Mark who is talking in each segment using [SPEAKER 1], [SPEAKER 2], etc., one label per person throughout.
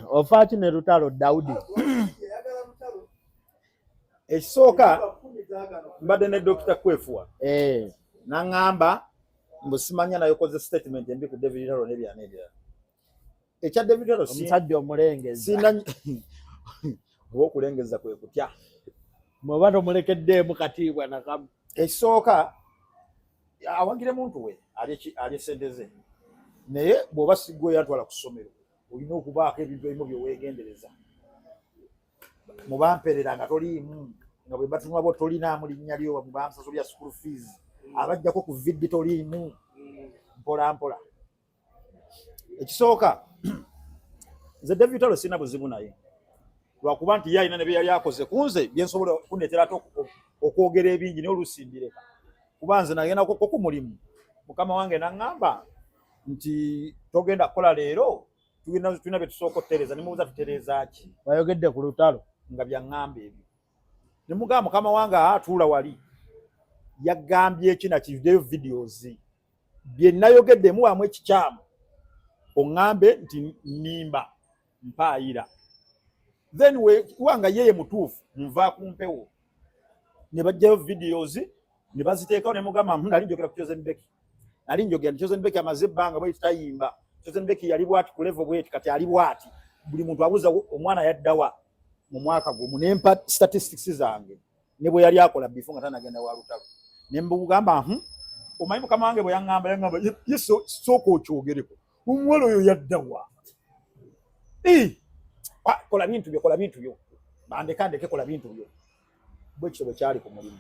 [SPEAKER 1] Ofaki ne Lutalo Daudi.
[SPEAKER 2] Ekisooka mbadde ne Dr. Kwefuwa. Nangamba mbusimanya nayo koze statement embi ku David Lutalo n'ebyana ebirala. Ekya David Lutalo
[SPEAKER 1] omusajja omulengeza.
[SPEAKER 2] Sina okulengeza kwe kutya.
[SPEAKER 1] Mwe tomulekeddemu katiibwa nakamu.
[SPEAKER 2] Ekisooka awagire muntu we ali sente ze. Naye bw'oba sigwe yatwala ku ssomero olina okubaako ebintu ebimu byeweegendereza. Mubamperera nga toliimu nga bwe batunula bo tolinaamu linnya lyo mubamusasulira school fees abajjako ku viddi toliimu mpola mpola. Ekisooka nze David Lutalo sina buzibu naye lwakuba nti ye alina ne bye yali akoze kunze byensobola kundeetera ate okwogera ebingi naye oluusi ndireka kuba nze nagenda ku mulimu mukama wange naŋŋamba nti togenda kukola leero tulina bye tusooka okutereeza ne mubuuza tutereeza ki.
[SPEAKER 1] Wayogedde ku Lutalo
[SPEAKER 2] nga byaŋŋamba ebyo ne mugamba mukama wange atuula wali yagambye eki na kivideyo videos bye nayogedde muwaamu ekikyamu oŋŋambe nti nimba mpaayira then wanga yeye mutuufu nva ku mpewo ne bajjayo videos ne baziteekawo ne mugamba nali njogera ku Chosen Becky nali njogera nti Chosen Becky amaze ebbanga bwe tutayimba Chosen Becky yali bwati ku level bwe kati ali bwati buli muntu abuuza omwana yaddawa mu mwaka gumu nempa statistics zange ne bwe yali akola before nga tanagenda wa Lutalo ne mbugamba omanyi mukama wange bwe yaŋŋamba yeso sooka okyogereko omwana oyo yaddawa kola bintu byo bandekandeke kola bintu byo bwe kityo bwe kyali ku mulimu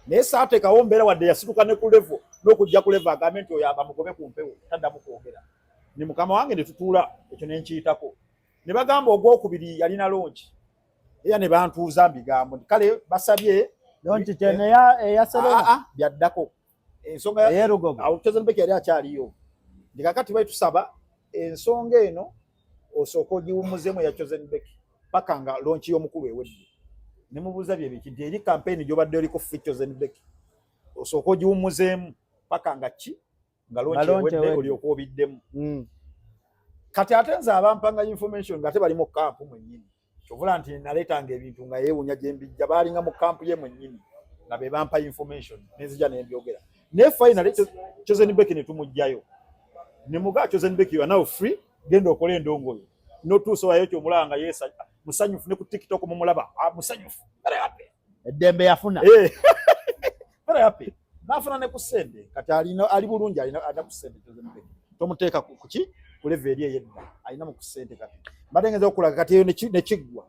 [SPEAKER 2] naye saateekawo mbeera wadde yasituka ne ku level n'okujja ku level agambe nti oyo bamugobe ku mpewo taddamu kwogera ne mukama wange ne tutuula ekyo ne nkiyitako ne bagamba ogwokubiri yalina lonki era ne bantuuza mbigambo nti kale basabye
[SPEAKER 1] lonki kyene eyaserera
[SPEAKER 2] byaddako ensonga
[SPEAKER 1] eyerugogo
[SPEAKER 2] Chosen Becky yali akyaliyo ndi kakati bwe tusaba ensonga eno osooka ogiwumuzemu ya Chosen Becky paka nga lonki y'omukulu ewedde ne mubuuza bye biki nti eri campaign gy'obadde oliko Chosen Becky osooka ogiwumuzemu paka nga ki nga lonki ewedde olyoka obiddemu kati ate nze abampanga information nga te bali mu kampu mwennyini kyovula nti naleetanga ebintu nga yeewunya gye mbijja baalinga mu kampu ye mwennyini nga be bampa information nenzija ne mbyogera naye finally Chosen Becky ne tumugjayo ne mugaa Chosen Becky you are now free genda okola endongoyo notuusowayo kyomulanga yeesa musanyufu ne ku TikTok mumulaba musanyufu very happy
[SPEAKER 1] eddembe yafuna
[SPEAKER 2] very happy nafuna ne ku sente kati ali bulungi alina ku sente Chosen Becky tomuteeka ku ki ku level eri eyedda alina mu ku sente kati mbadde ngenza okulaga kati eyo ne kiggwa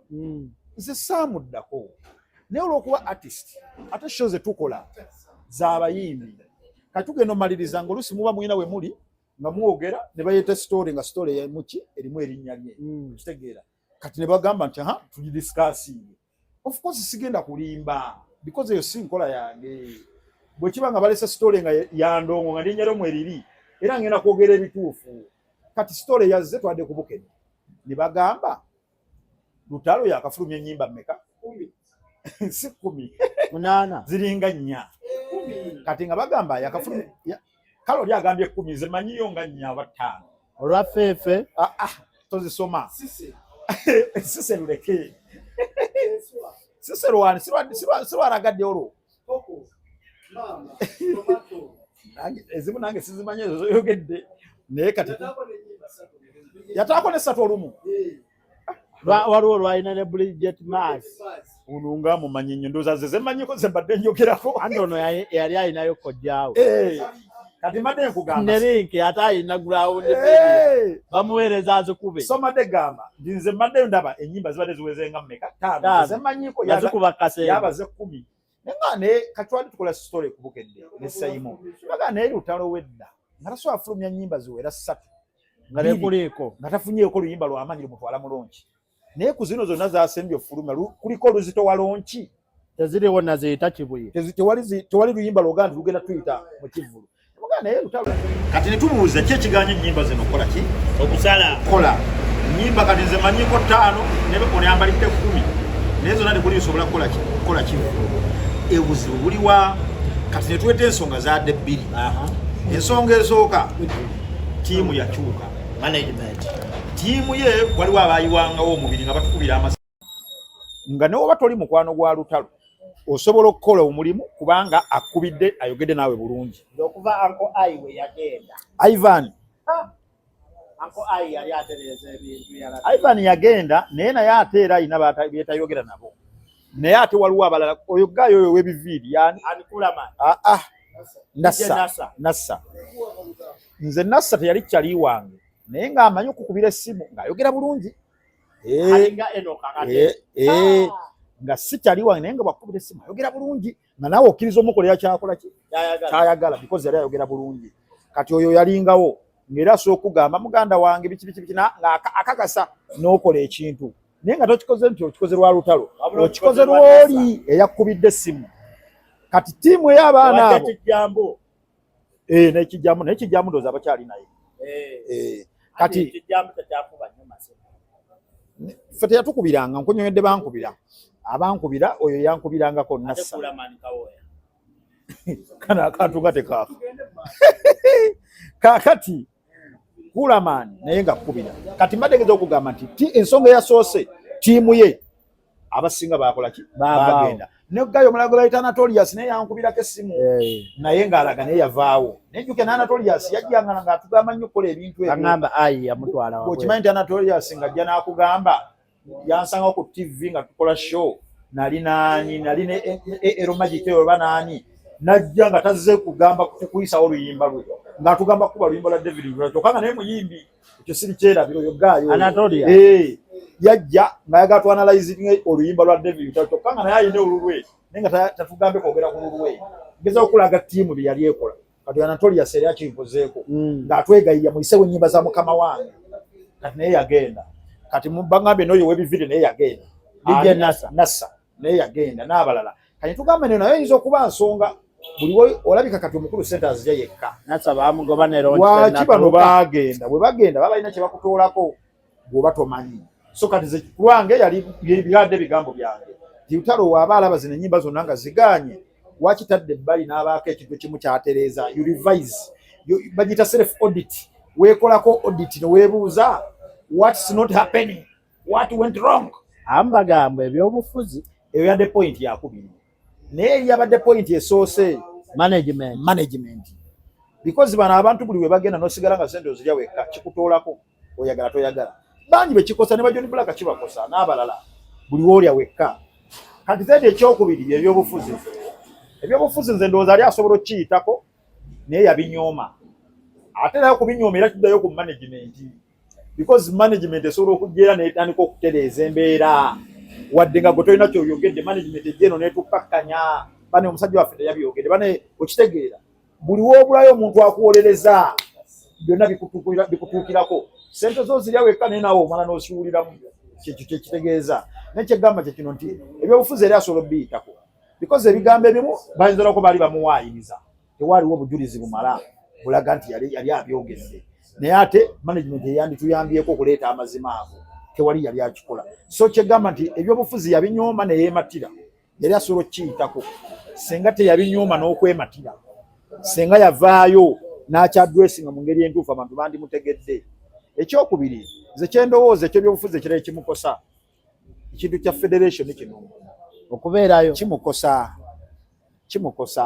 [SPEAKER 2] nze saamuddako naye olw'okuba artist ate show ze tukola z'abayimbi kati tugenda omaliriza ng'oluusi muba mulina we muli nga mwogera ne bayeeta story nga story emuki erimu erinnya lye kitegeera kati ne bagamba nti tugidiscussing of course sigenda kulimba because eyo si nkola yange bwe kiba nga balesa story nga yandongo nga linnya lyo mweriri era ngenda kwogera ebituufu kati story yazze twadde ku Bukene ne bagamba Lutalo yakafulumya ennyimba mmeka 10 si 10
[SPEAKER 1] 8
[SPEAKER 2] ziringa 4 kati nga bagamba yakafulumya kalo lyagambye 10 zimanyiyo nga 4 oba 5
[SPEAKER 1] olwafeefe
[SPEAKER 2] tozisoma sise luleke sise lwani sirwaragadde olwo ezimu nange sizimanyi ezo zoyogedde naye kati yataako ne 3 olumu
[SPEAKER 1] waliwo lwalina ne Bridget Mars
[SPEAKER 2] olunga mumanyi nnyo ndowooza ze zemmanyiko ze mbadde njogerako
[SPEAKER 1] andi ono yali alinayo kojjaawo
[SPEAKER 2] kati mbadde nkugamba
[SPEAKER 1] ne link ate alina ground bamuweereza azikube
[SPEAKER 2] somadde gamba ndi nze mbadde ndaba ennyimba zibadde ziwezenga mmeka 5 zemmanyiko
[SPEAKER 1] yazikuba kaseera
[SPEAKER 2] yabaze 10 ne katwali tukola story ku Bukene ne Saimo baga naye Lutalo wedda nga tasobola fulumya nnyimba ziwera 3
[SPEAKER 1] nga lekuliko
[SPEAKER 2] nga tafunyeeko luyimba lw'amaanyi lumutwala mu lonki naye ku zino zonna zasembye ofuluma kuliko Luzito wa lonki
[SPEAKER 1] teziriwo naziyita kibuye
[SPEAKER 2] tewali luyimba lwogaa nti lugenda tuyita mu kivulu naye Lutalo kati ne tumubuuza ki ekiganya ennyimba zino kola ki
[SPEAKER 1] okusala
[SPEAKER 2] kola nnyimba kati nze manyiko 5 ne onayambalidde 10 naye zonna tekuli bisobola kola kivulu ebuzibu buliwa kati ne tuweta ensonga zadde 2 ensonga esooka tiimu yakyuka tiimu ye waliwo abayiwangawo omubiri nga batukubira amasa nga ne woba toli mukwano gwa lutalo osobola okukola omulimu kubanga akubidde ayogedde naawe bulungi
[SPEAKER 1] okuva Uncle Ai we yagenda
[SPEAKER 2] Ivan
[SPEAKER 1] Uncle Ai yali atereza ebintu yala
[SPEAKER 2] Ivan yagenda naye ate era alina byetayogera nabo naye ate waliwo abalala oyo gayo oyo w'ebiviiri yani
[SPEAKER 1] Anikulaman
[SPEAKER 2] Nassa nze Nassa teyali kyali wange naye ng'amanyi okukubira essimu ng'ayogera bulungi
[SPEAKER 1] alinga Enoka
[SPEAKER 2] nga si kyali wange naye nga bwakubira essimu ayogera bulungi nga naawe okkiriza omukolera kyakola ki kyayagala because yali ayogera bulungi kati oyo yalingawo ng'era asobola okugamba muganda wange biki ng'akakasa n'okola ekintu naye nga tokikoze nti okikoze lwa lutalo okikoze lw'oli eyakubidde essimu kati tiimu ey'abaana abo n'ekijjamu ndowooza abakyali naye kati ffe teyatukubiranga nkunyonyodde bankubira abankubira oyo yankubirangako Nassa kana akantu nga tekaafa kakati Kulaman naye nga kkubira kati mbategeeza okugamba nti ensonga eyasoose tiimu ye abasinga bakola ki bagenda negayo omulala gwe bayita Anatolius naye yankubirako essimu naye ng'alaga naye yavaawo nejjuke na Anatolius yajjanga ng'atugamba nnyo okukola ebintu ebyo okimanyi nti Anatolius ng'ajja n'akugamba yansangawo ku TV nga tukola show nali ne Ero Magic oba naani najja nga tazze kugamba kukuyisawo oluyimba lwe ng'atugamba kuba luyimba lwa David Lula kyokka nga naye muyimbi ekyo siri kyerabiro oyo gaayo yajja ng'ayagala tuanalyze oluyimba lwa David Lula kyokka nga naye ayina olulwe naye nga tatugambe kwogera ku lulwe ngezao okulaga ttiimu bye yali ekola kati Anatolius yali akinkozeeko ng'atwegayirya muyisewo ennyimba za mukama wange kati naye yagenda kati baŋŋambye n'oyo w'ebiviiri naye yagenda Nassa naye yagenda n'abalala kati tugambe nayo naye oyinza okuba nsonga buli olabika kati omukulu sente azija yekka waki bano bagenda bwe bagenda baba balina kye bakutoolako bw'oba tomanyi so kati ze lwange yali biradde bigambo byange lutalo waaba alaba zino ennyimba zonna nga ziganye wakitadde ebbali n'abaako ekintu kimu kyatereeza you revise bagita self audit weekolako audit ne weebuuza what's not happening what went wrong
[SPEAKER 1] ambagamba ebyobufuzi
[SPEAKER 2] eyo yadde point yakubiri naye yabadde point esoose
[SPEAKER 1] management
[SPEAKER 2] because bano abantu buli we bagenda n'osigala nga sente ozirya wekka kikutoolako oyagala toyagala bangi bekikosa ne bajoni bulaka kibakosa n'abalala buli woolya wekka kati zedi ekyokubiri ebyobufuzi nze ndowooza ali asobola okiyitako naye yabinyooma ate nayo kubinyooma era kiddayo ku management because management esobola okujja era n'etandika okutereeza embeera wadde nga gwe tolina kyoyogedde management ejjeeno neetukkakkanya bane omusajja waffe teyabyogedde bane okitegeera buli woobulayo omuntu akuwolereza byonna bikutuukirako sente zo zirya wekka naye naawe omala n'osiwuliramu kyekyo kyekitegeeza naye kyeggamba kye kino nti ebyobufuzi eri asobola obbiyitako because ebigambo ebimu bayinza olako baali bamuwaayiriza tewaaliwo obujulizi bumala bulaga nti yali abyogedde naye ate management eyandituyambyeko okuleeta amazima ago tewali yali akikola so kyeggamba nti ebyobufuzi yabinyooma neyeematira yali asobola okukiyitako senga teyabinyooma n'okwematira senga yavaayo n'akyadressinga mu ngeri entuufu abantu bandimutegedde ekyokubiri nze kyendowooza ekyebyobufuzi ekirala ekimukosa ekintu kya federation kino
[SPEAKER 1] okubeerayo
[SPEAKER 2] kimukosa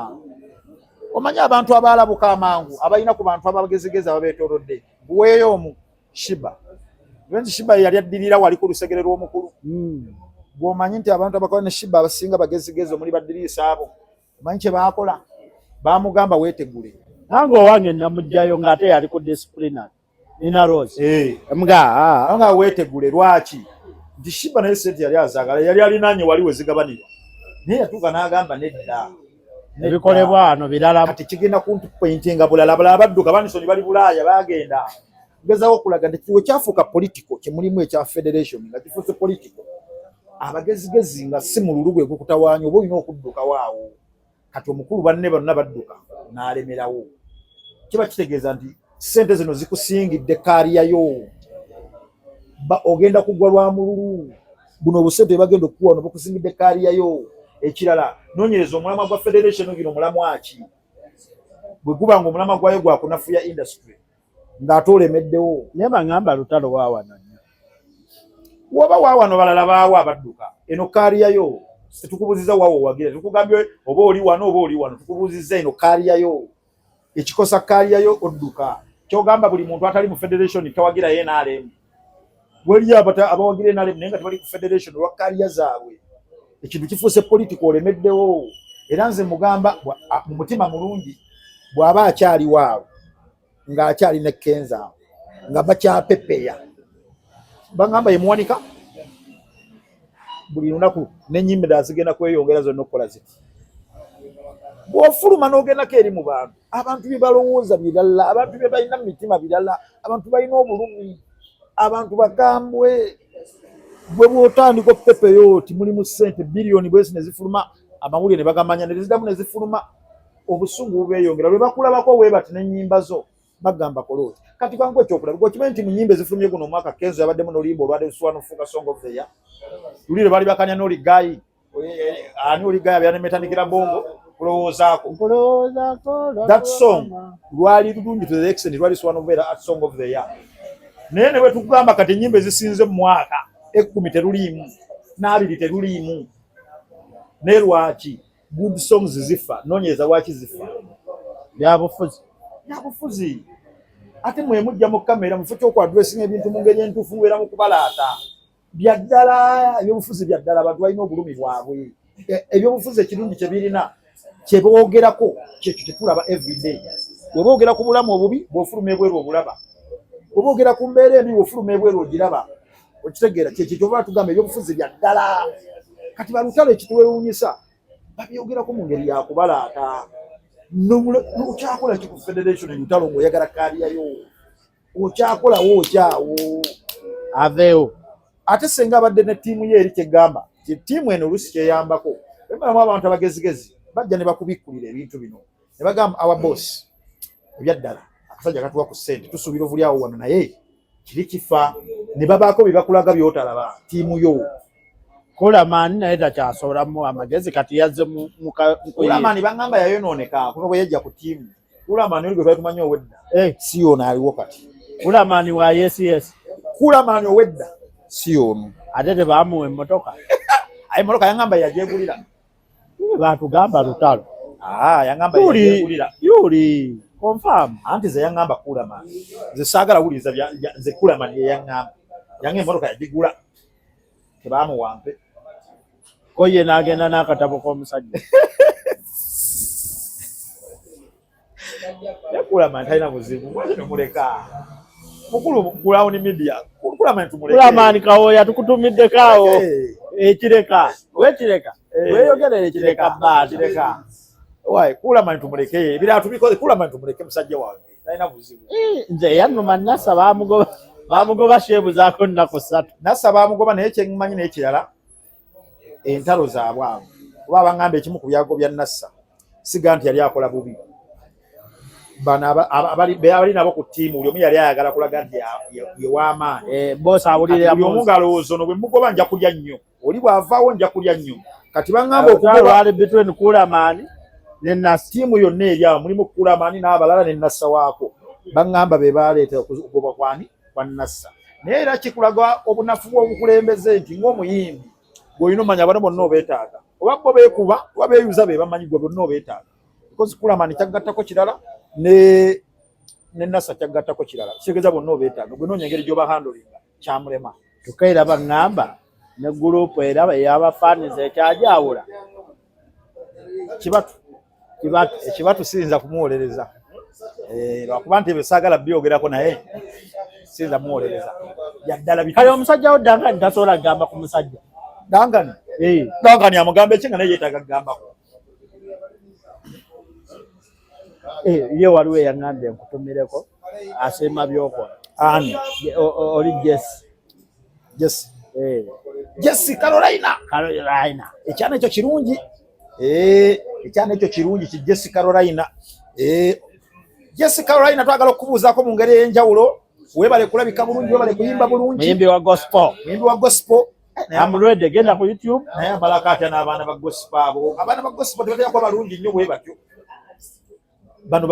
[SPEAKER 2] omanyi abantu abaalabuka amangu abalina ku bantu abagezigezi ababeetoolodde buweeyo omu Shiba Benzi Shiba yali addirira wali ku lusegere lw'omukulu bw'omanyi nti abantu abakola ne Shiba abasinga bagezigezi omuli baddirisa abo omanyi kye baakola baamugamba weetegule
[SPEAKER 1] nange owange namugjayo ng'ate yali ku disciplinary Nina Rose
[SPEAKER 2] nga weetegule lwaki nti Shiba naye sente yali azaagala yali alinaanye wali we zigabanirwa naye yatuuka n'agamba nedda
[SPEAKER 1] ebikolebwa wano birala
[SPEAKER 2] kati kigenda kuntupointinga bulala badduka banisoni bali Bulaaya bagenda gezawo okulaga nti kiwe kyafuuka political kyemulimu ekya federation nga kifuuse political abagezigezi nga si mu lulu gwe gukutawaanya oba olina okudduka waawo kati omukulu banne bonna badduka n'alemerawo kiba kitegeeza nti sente zino zikusingidde kaaliyayo ogenda kugwa lwa mululu buno obusente bagenda okukuwa no bukusingidde kaaliyayo ekirala noonyereza omulamwa gwa federation gino mulamwa ki bwe gubanga omulamwa gwayo gwakunafuya industry ng'ate olemeddewo
[SPEAKER 1] naye baŋŋamba lutalo waawana nnyo
[SPEAKER 2] waba wawano balala baawa abadduka eno kaaliyayo situkubuziza wawo wagire tukugambye oba oli wano tukubuziza eno kaaliyayo ekikosa kaaliyayo odduka kyogamba buli muntu atali mu federation tawagira ye NRM wali abawagira NRM naye nga tebali ku federation olwa kaaliya zaabwe ekintu kifuuse political olemeddewo era nze mugamba mu mutima mulungi bw'aba akyali waawo ng'akyali ne Kenza nga bakyapepeya bangamba yemuwanika buli lunaku n'ennyimira zigenda kweyongera zonna okukola ziti bw'ofuluma n'ogendako eri mu bantu abantu bye balowooza birala abantu bye balina mu mitima birala abantu balina obulumi abantu bakambwe bwe bw'otandika opepeyo oti mulimu ssente biliyoni bwesi ne zifuluma amawulire ne bagamanya ne zidamu ne zifuluma obusungu bubeeyongera lwe bakulabako weebati n'ennyimba zo bagamba koloti kati kwangu ekyokulaba gwokimanyi nti mu nnyimba ezifulumye guno omwaka Kenzo yabaddemu n'oluyimba olwadde luswana ofuuka song of the year lulire baali bakanya n'oligayi ani oligayi abyala nemetandikira bongo kulowoozaako that song lwali lulungi to the extent lwali swana obeera at song of the year naye ne bwe tukugamba kati ennyimba ezisinze mu mwaka 10 teruliimu n'2 teruliimu ne lwaki good songs zifa noonyeza lwaki zifa byabufuzi ate mwe mujja mu kamera mufo ky'okwadressinga ebintu mu ngeri entuufu mubeera mu kubalaata byaddala ebyobufuzi byaddala abantu balina obulumi bwabwe ebyobufuzi ekirungi kye birina kye boogerako kyekyo tetulaba everyday bwe boogera ku bulamu obubi bw'ofuluma ebweru obulaba bwe boogera ku mbeera embi bw'ofuluma ebweru ogiraba okitegeera kyekyo kyoba tugamba ebyobufuzi byaddala kati balutalo ekituwewuunyisa babyogerako mu ngeri yakubalaata okyakola ki ku federation lutalo ng'oyagala kaaliyayo okyakolawo okyawo aveewo ate senga abadde ne ttiimu ye eri kyegamba ti ttiimu eno oluusi kyeyambako ebalamu abantu abagezigezi bajja ne bakubikkulira ebintu bino ne bagamba awa boss ebyaddala akasajja katuwa ku ssente tusuubira ovulyawo wano naye kiri kifa ne babaako bye bakulaga by'otalaba ttiimu yo Kulamani naye takyasobolamu amagezi kati yazze mu Kulamani bangamba yayonooneka kuva bwe yajja ku ttiimu Kulamani oli gwe twali tumanyi owedda si ono aliwo kati Kulamani wa yes Kulamani owedda si ono ate tebaamuwa emmotoka emmotoka yangamba yagyegulira batugamba lutalo yangamba yagyegulira yuli confirm anti ze yangamba Kulamani ze saagala wuliriza ze Kulamani ye yangamba yange emmotoka yagigula tebaamuwampe koye n'agenda n'akatabo k'omusajja Kulamani talina buzibu mwaki nemuleka mukulu Brown Media Kulamani tumuleke Kulamani kawoya tukutumidde kaawo ekireka wekireka weyogerere ekireka kireka wayi Kulamani tumuleke ebirala tubikoze Kulamani tumuleke musajja wange talina buzibu nze yannuma Nassa baamugoba sheebu zaako nnaku 3 Nassa baamugoba naye kyemanyi n'ekirala entalo zaabwamu oba abangamba ekimu ku byago bya Nassa siga nti yali akola bubi bano abali nabo ku ttiimu buli omu yali ayagala kulaga nti ye w'amaanyi boosi awulirira buli omu ng'alowooza ono bwe mugoba nja kulya nnyo oli bw'avaawo nja kulya nnyo kati bangamba okugoba between Kulamani ne Nassa ttiimu yonna eri awo mulimu Kulamani n'abalala ne Nassa waako bangamba be baaleeta okugoba kwa Nassa naye era kikulaga obunafu bw'obukulembeze nti ng'omuyimbi gw'olina omanya bano bonna obeetaaga oba bo beekuba oba beeyuza be bamanyi gwe bonna obeetaaga because Kulamani kyagattako kirala ne Nassa kyagattako kirala kitegeeza bonna obeetaaga gwe noonya engeri gy'obahandolinga kyamulema tukaira baŋŋamba ne gurupu era ey'abafaaniza ekyajawula ekibatu siyinza kumuwolereza lwakuba nti ebyo saagala byogerako naye siyinza muwolereza yaddala kale omusajja wo Dangani tasobola kugamba ku musajja Dangani amugamba ekinga naye yeetaaga kugambako ye waliwo eyaŋŋambye nkutumireko asiima byokola ani oli Jesse Carolina ekyana ekyo kirungi ekyana ekyo kirungi ki Jesse Carolina Jesse Carolina twagala okubuuzaako mu ngeri ey'enjawulo weebale kulabika bulungi weebale kuyimba bulungi muyimbi wa gospel amulwedde genda ku YouTube naye abalako atya n'abaana ba gospel abo abaana ba gospel tebatera kuba balungi nnyo bwe batyo bano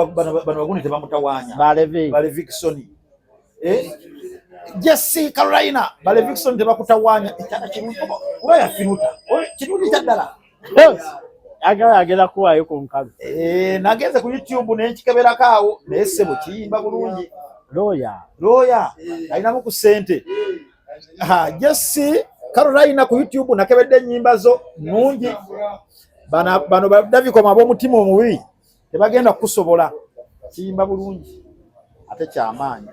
[SPEAKER 2] baguni tebamutawaanya Baleviksoni Jesse Carolina bale Vixen tebakutawanya ekyana kirungi oba yafinuta kirungi kyaddala
[SPEAKER 1] agenda kuwaayo ku nkalu.
[SPEAKER 2] Nagenze ku YouTube nenkikeberako awo naye ssebo kiyimba bulungi. Looya alinamu ku ssente. Jesse Carolina ku YouTube nakebedde ennyimba zo nnungi. Bano Davikoma ab'omutima omubi tebagenda kukusobola. Kiyimba bulungi ate kyamaanyi.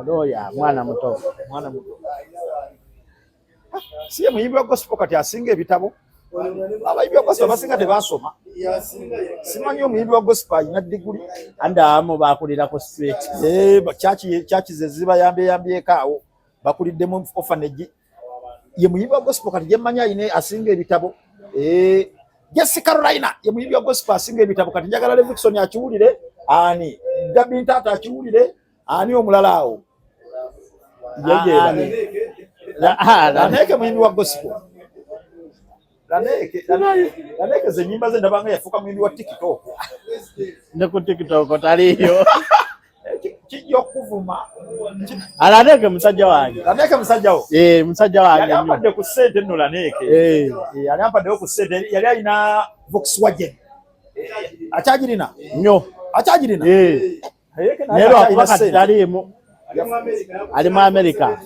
[SPEAKER 1] Looya mwana muto.
[SPEAKER 2] Siye muyimbi wa gospel kati asinga ebitabo. Abayimbi wa gospel basinga tebasoma. Simanyi omuyimbi wa gospel alina diguli.
[SPEAKER 1] Andamu bakulirako straight.
[SPEAKER 2] Church ze zibayambyeko awo bakuliddemu orphanage. Ye muyimbi wa gospel kati gyemanyi ayina asinga ebitabo. Jesse Carolina ye muyimbi wa gospel asinga ebitabo kati njagala Levixon akiwulire. Ani Gabi Ntata akiwulire. Ani omulala awo. Laneke muyimbi wa gospel. Laneke ze nyimba ze ndabanga yafuka muyimbi wa TikTok.
[SPEAKER 1] Ne ku TikTok taliyo.
[SPEAKER 2] Kijja okuvuma.
[SPEAKER 1] Laneke musajja wange.
[SPEAKER 2] Laneke musajja wo.
[SPEAKER 1] Musajja wange.
[SPEAKER 2] Yampadde ku ssente nno Laneke. Yali ampaddeyo ku ssente. Yali alina Volkswagen. Akyagirina?
[SPEAKER 1] Nnyo.
[SPEAKER 2] Akyagirina?
[SPEAKER 1] Neero akuba kati taliimu. Ali mu America.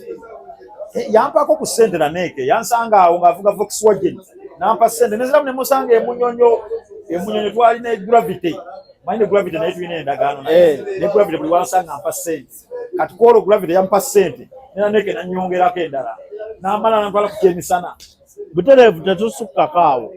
[SPEAKER 2] Yampako ku ssente Laneke. Yansanga awo ng'avuga Volkswagen. Nampa ssente. Neziramu ne musanga emunyonyo twalina Gravity. Manyi Gravity naye tulina endagaano. Ne Gravity buli wansanga ampa ssente. Kati kwolwo Gravity yampa ssente. Ne Laneke nannyongerako endala. N'amala nantwala ku kyemisana.
[SPEAKER 1] Butereevu tetusukkako awo.